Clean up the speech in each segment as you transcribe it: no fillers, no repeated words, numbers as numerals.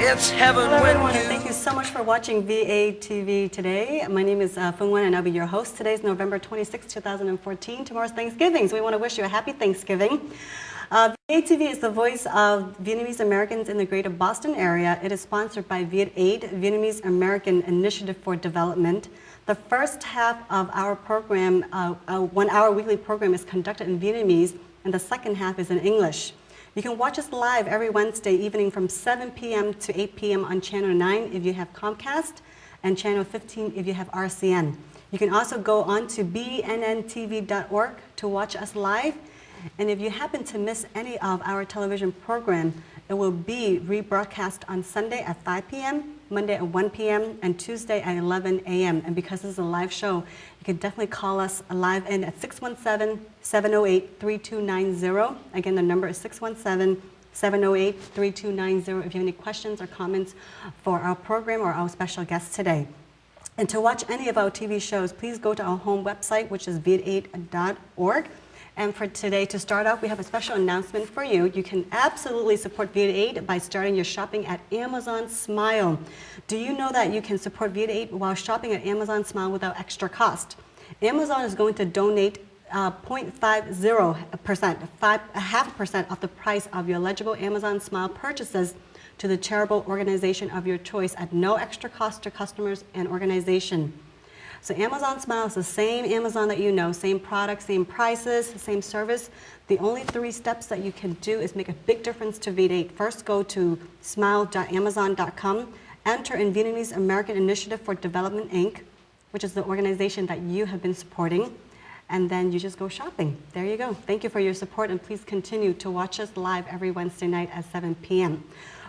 It's heaven Hello when everyone, you... and thank you so much for watching VATV today. My name is Huang, and I'll be your host. Today is November 26, 2014. Tomorrow's Thanksgiving, so we want to wish you a happy Thanksgiving. VATV is the voice of Vietnamese Americans in the greater Boston area. It is sponsored by VietAid, Vietnamese American Initiative for Development. The first half of our program, 1 hour weekly program, is conducted in Vietnamese, and the second half is in English. You can watch us live every Wednesday evening from 7 p.m. to 8 p.m. on Channel 9 if you have Comcast, and Channel 15 if you have RCN. You can also go on to bnntv.org to watch us live. And if you happen to miss any of our television program, it will be rebroadcast on Sunday at 5 p.m., Monday at 1 p.m., and Tuesday at 11 a.m. And because this is a live show, you can definitely call us live in at 617-708-3290. Again, the number is 617-708-3290 if you have any questions or comments for our program or our special guest today. And to watch any of our TV shows, please go to our home website, which is vietaid.org. And for today, to start off, we have a special announcement for you. You can absolutely support VietAid by starting your shopping at Amazon Smile. Do you know that you can support VietAid while shopping at Amazon Smile without extra cost? Amazon is going to donate 0.50%, 0.5% of the price of your eligible Amazon Smile purchases to the charitable organization of your choice at no extra cost to customers and organization. So Amazon Smile is the same Amazon that you know, same products, same prices, same service. The only 3 steps that you can do is make a big difference to VietAid. First, go to smile.amazon.com, enter in Vietnamese American Initiative for Development, Inc., which is the organization that you have been supporting, and then you just go shopping. There you go. Thank you for your support, and please continue to watch us live every Wednesday night at 7 p.m.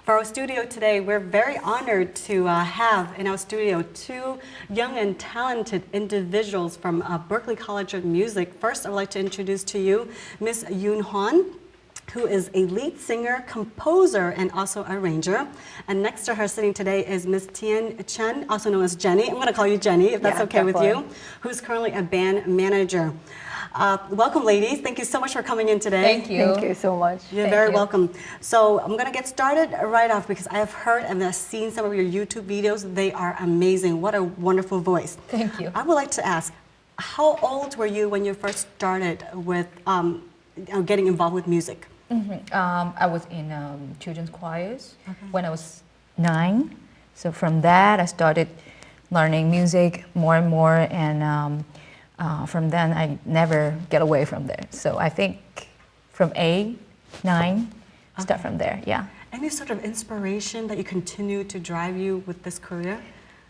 For our studio today, we're very honored to have in our studio 2 young and talented individuals from Berklee College of Music. First, I would like to introduce to you Miss Huang, who is a lead singer, composer, and also arranger. And next to her sitting today is Miss Tian, also known as Jenny. I'm going to call you Jenny, if that's okay with you, who's currently a band manager. Welcome, ladies. Thank you so much for coming in today. Thank you. Thank you so much. You're very welcome. So I'm going to get started right off because I have heard and I've seen some of your YouTube videos. They are amazing. What a wonderful voice. Thank you. I would like to ask, how old were you when you first started with getting involved with music? I was in children's choirs when I was 9. So from that, I started learning music more and more, and from then, I never get away from there. So I think from 8, 9, start from there, yeah. Any sort of inspiration that you continue to drive you with this career?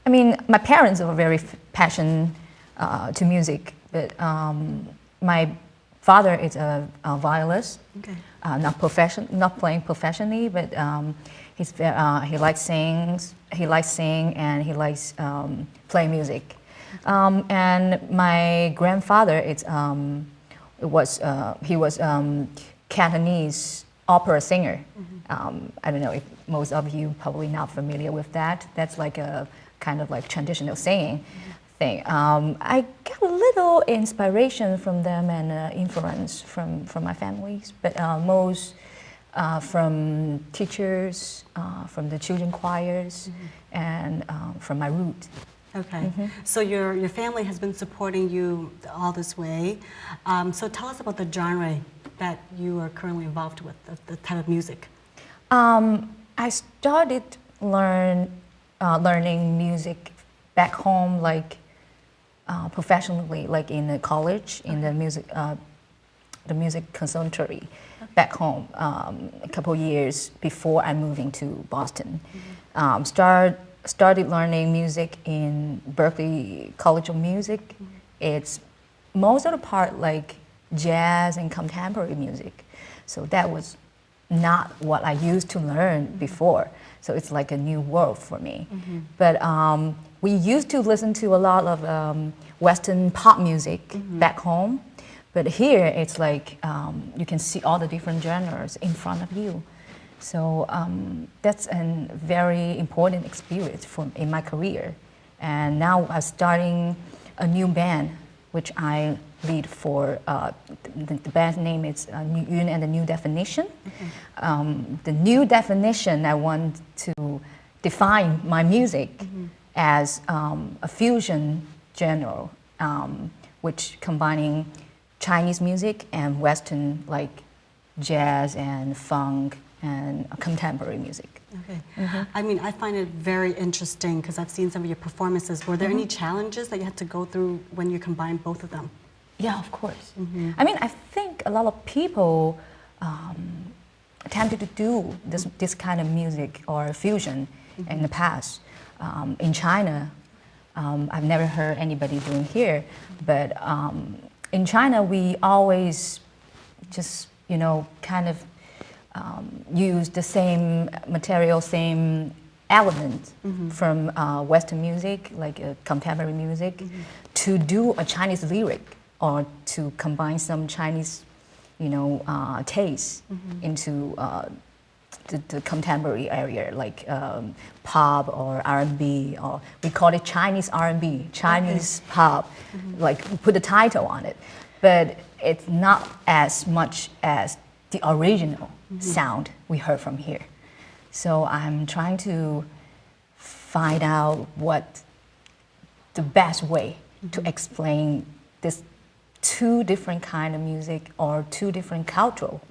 I mean, my parents were very passionate to music, but my father is a violinist, not playing professionally, but he likes sing, and he likes playing music. And my grandfather he was Cantonese opera singer. I don't know if most of you probably not familiar with that. That's like a kind of like traditional singing thing. I got a little inspiration from them and influence from my families, but most from teachers, from the children choirs, and from my root. Okay, so your family has been supporting you all this way. So tell us about the genre that you are currently involved with, the type of music. I started learning music back home, like professionally, like in the college, in the music conservatory back home, a couple years before I moving to Boston. Started learning music in Berklee College of Music. It's most of the part like jazz and contemporary music. So that was not what I used to learn before. So it's like a new world for me. But we used to listen to a lot of Western pop music back home. But here it's like you can see all the different genres in front of you. So that's a very important experience in my career. And now I'm starting a new band, which I lead for the band's name is Yuan and the New Definition. The new definition, I want to define my music as a fusion genre, which combining Chinese music and Western, like jazz and funk and contemporary music. Okay. I mean, I find it very interesting because I've seen some of your performances. Were there any challenges that you had to go through when you combined both of them? Yeah, of course. I mean, I think a lot of people attempted to do this kind of music or fusion in the past. In China, I've never heard anybody doing here, but in China, we always just, kind of use the same material, same element from Western music, like contemporary music, to do a Chinese lyric or to combine some Chinese, taste into the contemporary area, like pop or R&B, or we call it Chinese R&B, Chinese pop, like we put a title on it. But it's not as much as the original sound we heard from here. So I'm trying to find out what the best way to explain this two different kind of music or two different cultural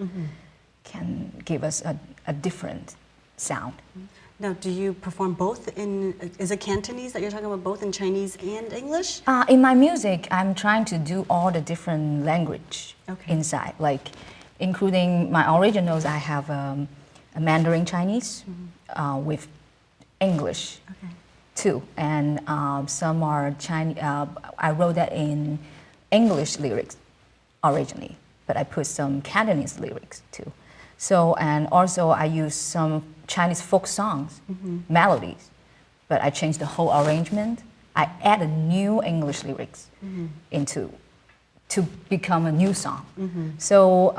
can give us a different sound. Now, do you perform both is it Cantonese that you're talking about, both in Chinese and English? In my music, I'm trying to do all the different language inside, like including my originals. I have a Mandarin Chinese with English too, and some are Chinese. I wrote that in English lyrics originally, but I put some Cantonese lyrics too. So, and also I use some Chinese folk songs, melodies, but I changed the whole arrangement. I added new English lyrics to become a new song. So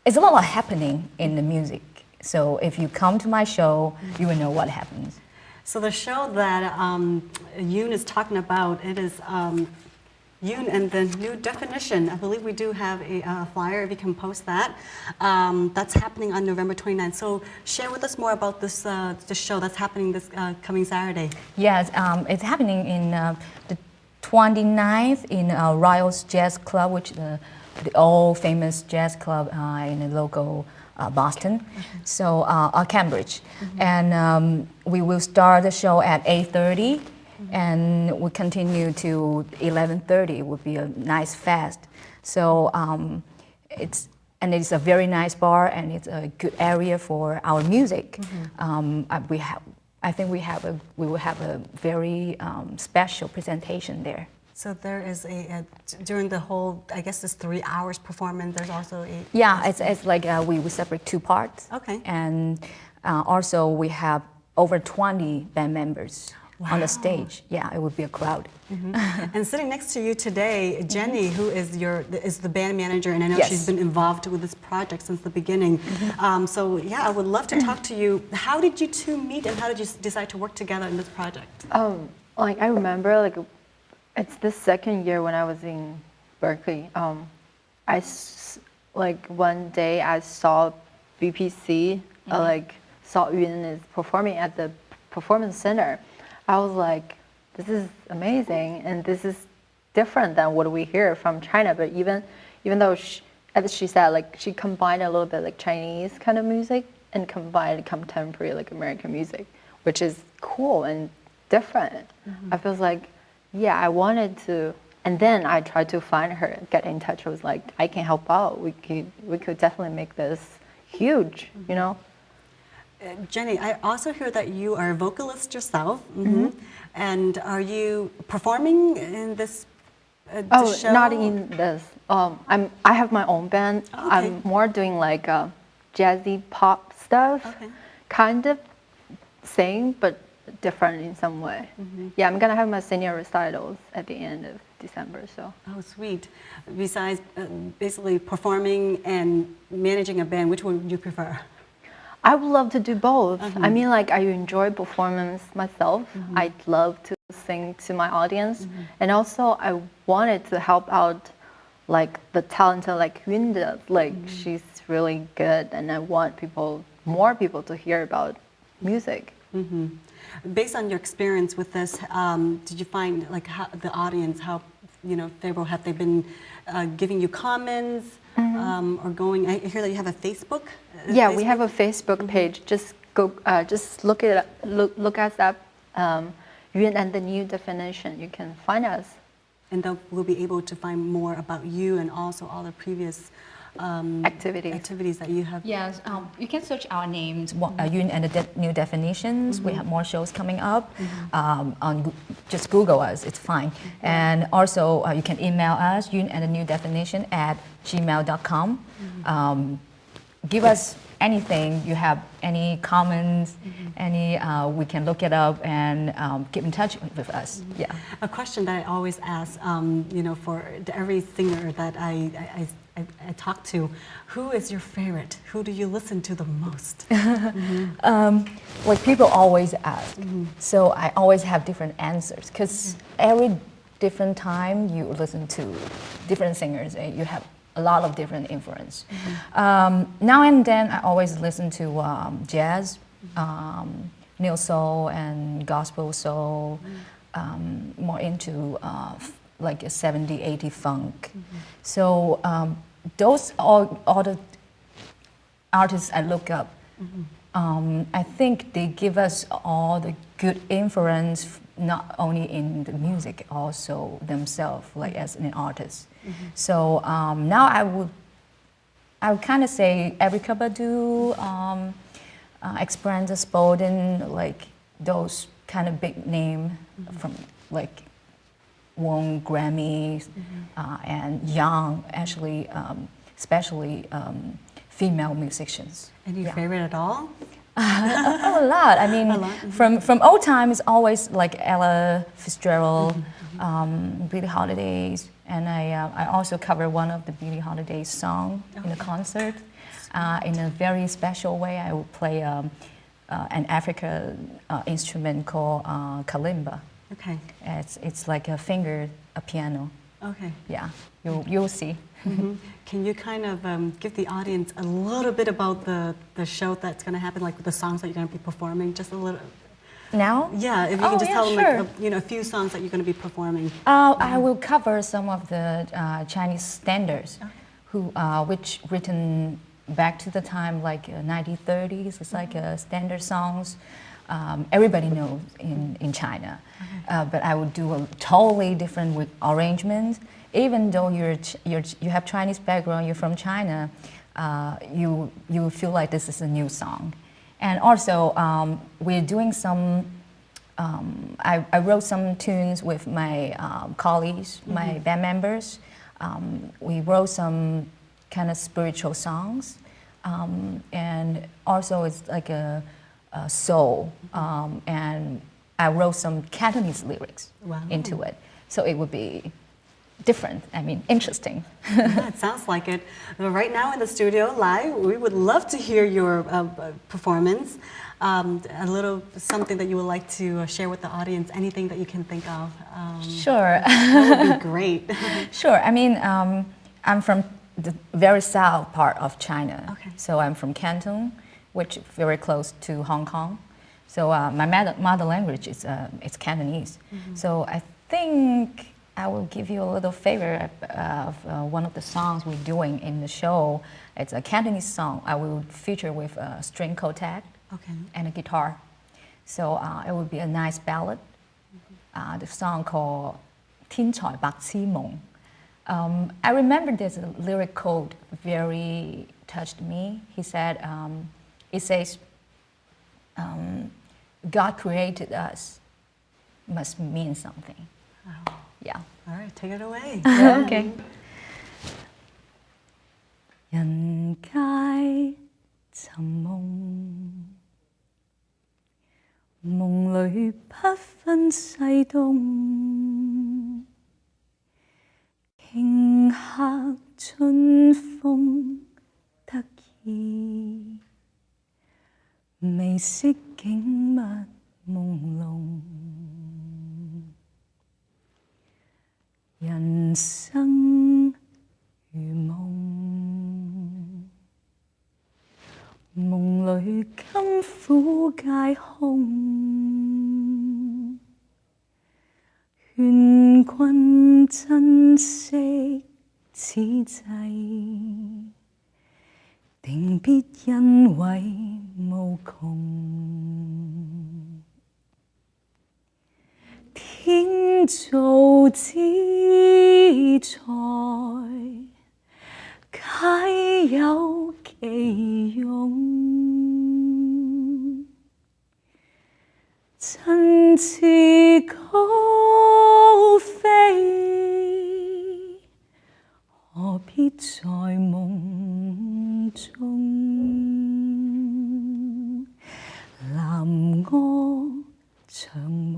it's a lot happening in the music. So if you come to my show, you will know what happens. So the show that Yoon is talking about, it is Yoon and the New Definition. I believe we do have a flyer, if you can post that. That's happening on November 29th. So share with us more about this show that's happening this coming Saturday. Yes, it's happening in the 29th in Royals Jazz Club, which the old famous jazz club in the local Boston, so Cambridge. And we will start the show at 8:30. And we continue to 11:30. It would be a nice fest. So it's a very nice bar, and it's a good area for our music. I think we will have a very special presentation there. So there is during the whole, I guess this 3 hours performance, there's also a... Yeah, it's like we separate two parts. Okay. And also we have over 20 band members. Wow. On the stage. Yeah, it would be a crowd. And sitting next to you today, Jenny, who is the band manager, and I know she's been involved with this project since the beginning. So yeah, I would love to talk to you. How did you two meet, and how did you decide to work together in this project? I remember, it's the second year when I was in Berkeley. One day I saw BPC, saw Yuan is performing at the Performance Center. I was like, this is amazing, and this is different than what we hear from China. But even though, as she said, she combined a little bit Chinese kind of music and combined contemporary American music, which is cool and different. I feel like, I wanted to, and then I tried to find her, get in touch. I was like, I can help out. We could definitely make this huge, Jenny, I also hear that you are a vocalist yourself. And are you performing in this show? Not in this. I have my own band. Okay. I'm more doing jazzy pop stuff, kind of same but different in some way. Yeah, I'm gonna have my senior recitals at the end of December. So. Oh, sweet. Besides basically performing and managing a band, which one would you prefer? I would love to do both. I mean, I enjoy performance myself. I'd love to sing to my audience, and also I wanted to help out like the talented like Yun does. Like she's really good, and I want more people to hear about music. Based on your experience with this, did you find like how the audience, how favorable, have they been giving you comments or going? I hear that you have a Facebook. Yeah, we have a Facebook page. Just go, just look us up. Yun and the New Definition. You can find us. And then we'll be able to find more about you and also all the previous activities that you have. Yes, you can search our names, Yun and the New Definitions. We have more shows coming up. Just Google us, it's fine. And also you can email us, Yun and the New Definition @gmail.com. Give us anything you have, any comments, we can look it up and keep in touch with us. Yeah. A question that I always ask, for every singer that I talk to, who is your favorite? Who do you listen to the most? Like people always ask, so I always have different answers because every different time you listen to different singers, you have a lot of different influence. Now and then I always listen to jazz, neo soul and gospel soul, more into like a 70, 80 funk. So those are all the artists I look up. I think they give us all the good influence, not only in the music, also themselves, like as an artist. So now I would kind of say Erykah Badu, Esperanza Spalding, like those kind of big name from like won Grammys, and young, actually, especially female musicians. Any favorite at all? A lot. I mean, from old times, always like Ella Fitzgerald, Billie Holidays, and I also cover one of the Billie Holiday song in a concert. In a very special way, I will play an African instrument called kalimba. Okay. It's like a piano. Okay. Yeah, you'll see. Can you kind of give the audience a little bit about the show that's going to happen, like the songs that you're going to be performing, just a little? Now? Yeah, if you can just tell them like a few songs that you're going to be performing. I will cover some of the Chinese standards, which written back to the time like 1930s. It's like standard songs. Everybody knows in China, but I would do a totally different arrangement. Even though you have Chinese background, you're from China, you feel like this is a new song. And also, we're doing some. I wrote some tunes with my colleagues, my band members. We wrote some kind of spiritual songs, and also it's like a soul. And I wrote some Cantonese lyrics into it, so it would be different. I mean, interesting. Yeah, it sounds like it. Well, right now in the studio live, we would love to hear your performance. A little something that you would like to share with the audience. Anything that you can think of. Sure. That would be great. Sure. I mean, I'm from the very south part of China. Okay. So I'm from Canton, which is very close to Hong Kong. So my mother language is it's Cantonese. So I think I will give you a little favor of one of the songs we're doing in the show. It's a Cantonese song. I will feature with a string quartet and a guitar. So it would be a nice ballad. The song called 天才白痴夢. I remember there's a lyric code very touched me. He said, it says, God created us must mean something. Wow. Yeah. All right, take it away. Okay. 人皆尋夢，夢裏不分西東，頃刻春風得意，未識景物朦朧。人生如夢，夢裏甘苦皆空，勸君珍惜此際，定必欣慰無窮。天造之材，皆有其用。振翅高飛，何必在夢中？南柯長夢，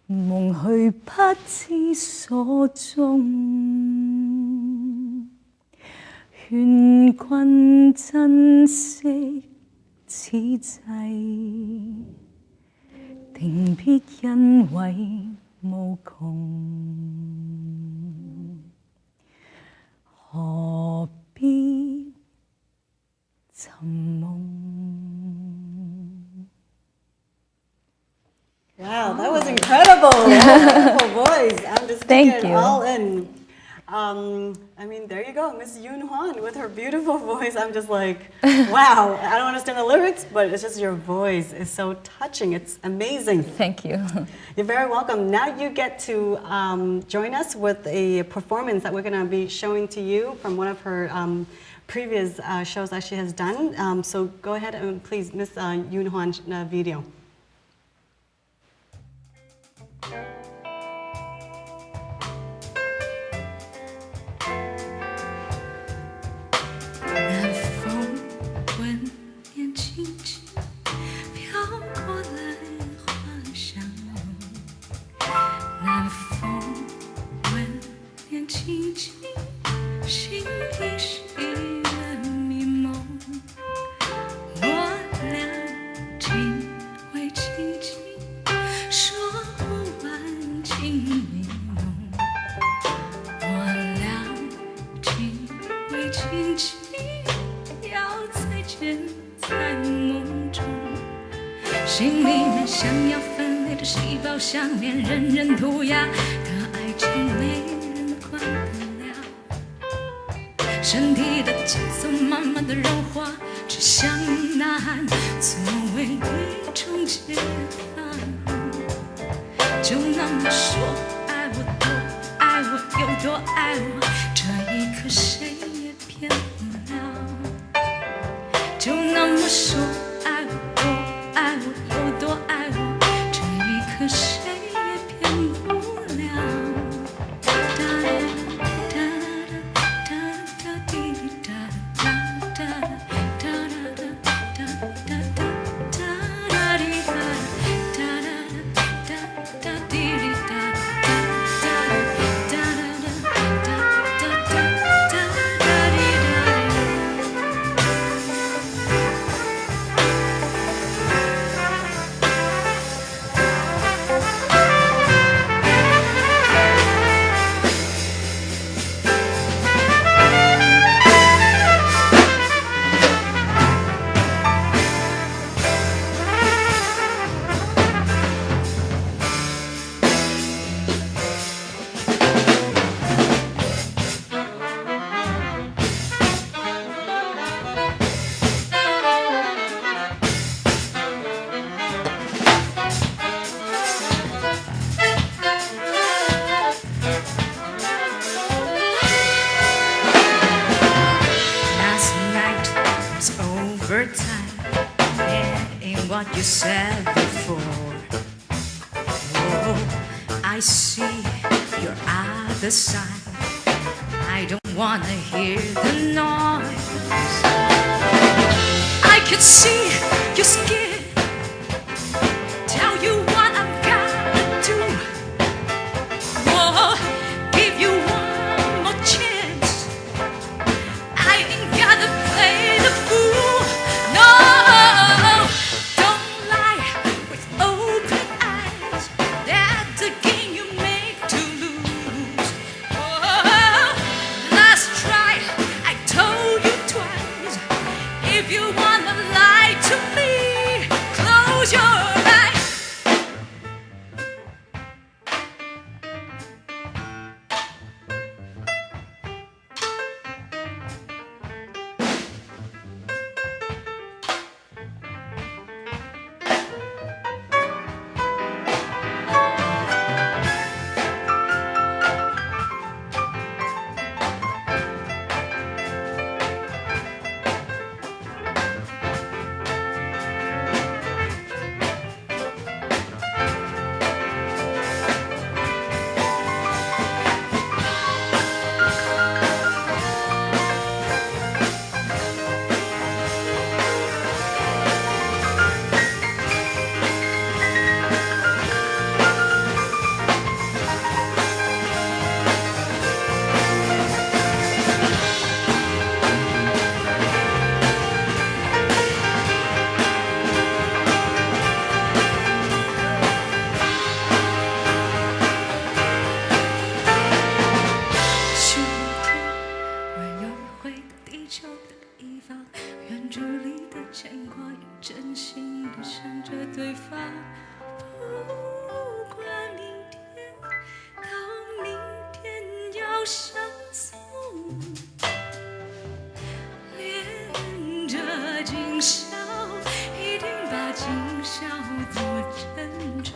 夢去不知所蹤。勸君珍惜此際，定必欣慰無窮。何必尋夢？ Wow, that was incredible. Wonderful voice. I'm just taking Thank it you. all in. I mean, there you go, Miss Huang with her beautiful voice. I'm just like, wow. I don't understand the lyrics, but it's just your voice is so touching. It's amazing. Thank you. You're very welcome. Now you get to join us with a performance that we're going to be showing to you from one of her previous shows that she has done. So go ahead and please, Miss Huang's video. You said before, oh, I see your other side. I don't wanna hear the noise. I could see your skin, tell you what I've gotta do. Oh, give you one more chance. I ain't gotta play the fool. No. Don't lie with open eyes. That's a game 牵挂，又真心的想着对方。不管明天到明天要相送，恋着今宵，一定把今宵多珍重。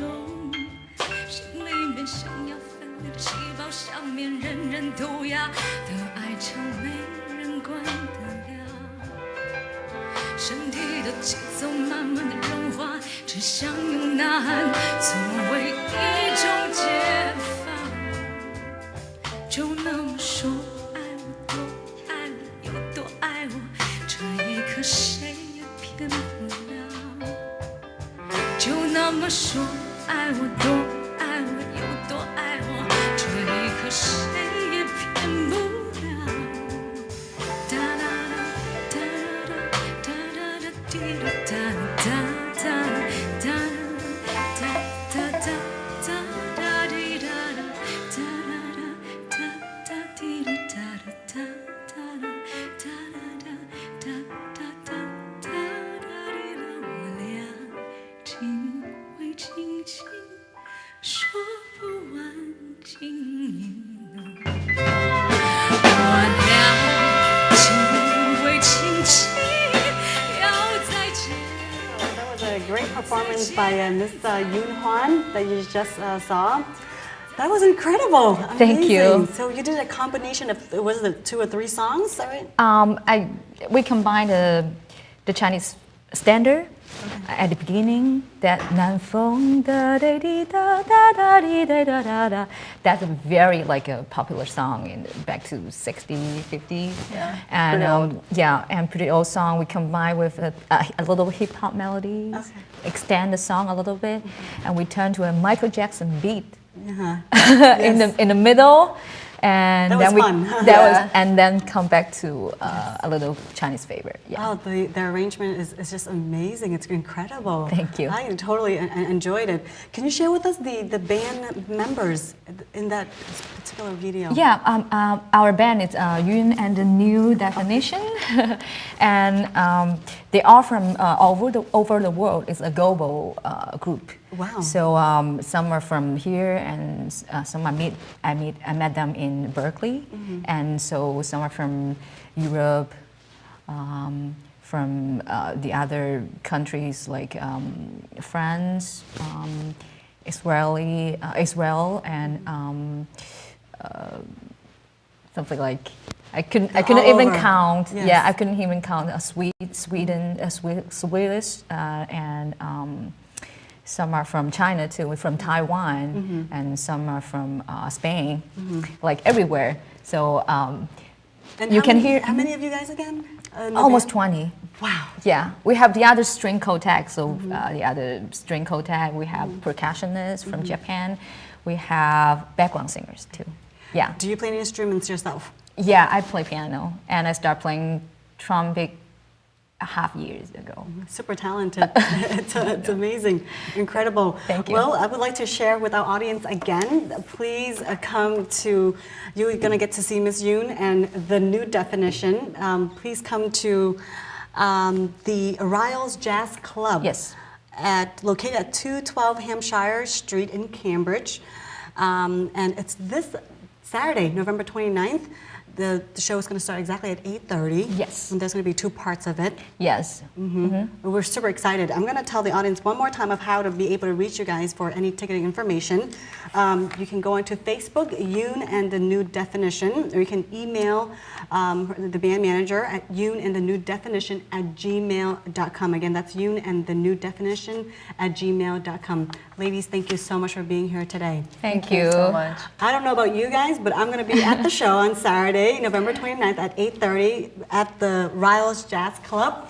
心里面想要分裂的细胞，想念人人都要的爱情，没人管得了。身体的节奏慢慢的融化，只想用呐喊作为一种解放。就那么说爱我，多爱我，有多爱我，这一刻谁也骗不了。就那么说爱我，多爱我，有多爱我，这一刻谁也骗不了。哒啦啦，哒啦啦，哒啦啦，滴啦哒哒哒哒哒哒哒哒哒滴哒啦，哒啦啦，哒哒滴哩哒啦哒哒啦，哒啦啦，哒哒哒哒哒滴啦，我俩情会轻轻说不完情意浓，我俩情会轻轻要再见。That was a great performance by Miss Huang that you just saw. That was incredible. Thank you. Amazing. So you did a combination of, was it 2 or 3 songs? Is that right? We combined the Chinese standard at the beginning. That Nan Feng da da di da da da di da da da da. That's a very like a popular song in back to 60s, 50s. Yeah, And pretty old. yeah, and pretty old song. We combine with a little hip hop melodies, Okay. extend the song a little bit, and we turn to a Michael Jackson beat. Uh-huh. in the middle, and That then was we fun. that Yeah. was and then come back to a little Chinese favorite. Yeah. Oh, the arrangement is just amazing. It's incredible. Thank you. I totally enjoyed it. Can you share with us the band members in that particular video? Yeah, our band is Yun and the New Definition, and they are from over the world. It's a global group. Wow. So some are from here, and some I met them in Berkeley, and so some are from Europe, from the other countries like France, Israel, and something like I couldn't All even over. count. Yes. Yeah, I couldn't even count. Sweden, Swedish, and some are from China too, from Taiwan, and some are from Spain, like everywhere. So And you how can many, hear how many of you guys again? In the almost band? 20. Wow. Yeah, we have the other string kotak. So the other string kotak, we have percussionists from Japan. We have background singers too. Yeah, Do you play any instruments yourself? yeah. I play piano, and I started playing trumpet a half years ago. Super talented. It's amazing. Incredible. Thank you. Well, I would like to share with our audience again. Please come to, you're going to get to see Miss Yoon and the New Definition. Please come to the Riles Jazz Club. Yes. Located at 212 Hampshire Street in Cambridge. And it's this Saturday, November 29th. The show is going to start exactly at 8:30. Yes. And there's going to be 2 parts of it. Yes. We're super excited. I'm going to tell the audience one more time of how to be able to reach you guys for any ticketing information. You can go onto Facebook, Yoon and the New Definition, or you can email the band manager at yoonandthenewdefinition@gmail.com. Again, that's yoonandthenewdefinition@gmail.com. Ladies, thank you so much for being here today. Thank you so much. I don't know about you guys, but I'm going to be at the show on Saturday, November 29th at 8:30 at the Riles Jazz Club.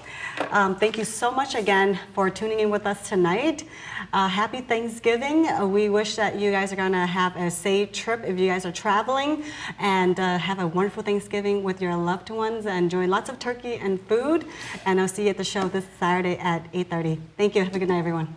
Thank you so much again for tuning in with us tonight. Happy Thanksgiving. We wish that you guys are going to have a safe trip if you guys are traveling, and have a wonderful Thanksgiving with your loved ones. Enjoy lots of turkey and food, and I'll see you at the show this Saturday at 8:30. Thank you. Have a good night, everyone.